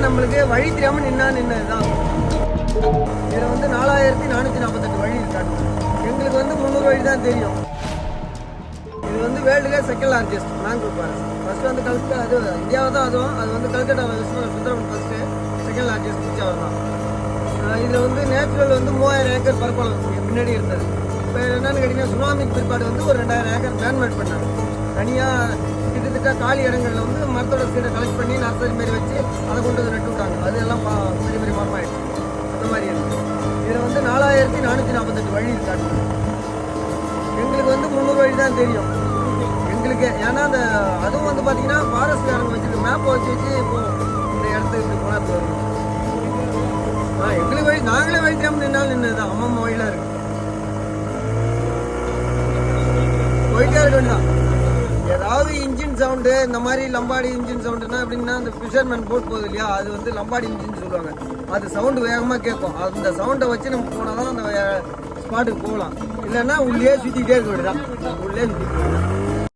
நம்மளுக்கு வழி தெரியாமல் நின்னதுதான். இதில் வந்து 4448 வழி இருக்காங்க. எங்களுக்கு வந்து 300 வழி தான் தெரியும். இது வந்து வேர்ல்டுலே second largest mangrove forest. First வந்து கல்கட்டா, அது இந்தியாவை தான். அதுவும் அது வந்து கல்கட்டாவில் சுந்தரவன் ஃபர்ஸ்ட்டு, செகண்ட் லார்ஜஸ்ட் பிடிச்சவர் தான். இதில் வந்து நேச்சுரல் வந்து 3000 ஏக்கர் பரப்பளவு முன்னாடி இருந்தது. இப்போ என்னென்னு கேட்டிங்கன்னா, சுனாமிக்கு பிற்பாடு வந்து ஒரு 2000 ஏக்கர் மேன்மேட் பண்ணாங்க. தனியாக கிட்டத்தட்ட காலி இடங்களில் வந்து மரத்தோட சீடை கலெக்ட் பண்ணி நர்சரி மாரி வச்சு அதை கொண்டு வந்து நட்டு விட்டாங்க. அது எல்லாம் பெரிய பெரிய மரமாயிடுச்சு. அந்த மாதிரி இருக்குது. இதில் வந்து 4448 வழி இருக்காங்க. எங்களுக்கு வந்து 300 வழி தான் தெரியும் எங்களுக்கு. ஏன்னா அந்த அதுவும் வந்து பார்த்தீங்கன்னா ஃபாரஸ்ட்காரங்க வச்சுருக்கு மேப்பை வச்சு இப்போ இந்த இடத்துக்கு போனால் வரும். எங்களுக்கு வழி நாங்களே வழி தெரியாமல் நின்னாலும் நின்னது தான். அம்மம்மா வழியெலாம் இருக்குது. போயிட்டே இருக்க வேண்டியதான். ஏதாவது இன்ஜின் சவுண்டு, இந்த மாதிரி லம்பாடி இன்ஜின் சவுண்டுனா அப்படின்னா அந்த ஃபிஷர்மேன் போட் போகுது இல்லையா, அது வந்து லம்பாடி இன்ஜின் சொல்லுவாங்க. அது சவுண்டு வேகமாக கேட்கும். அந்த சவுண்டை வச்சு நம்ம போனால் தான் அந்த ஸ்பாட்டுக்கு போகலாம். இல்லைன்னா உள்ளே சுற்றிக்கிட்டே இருக்க வேண்டியதான். உள்ளே சுற்றிட்டு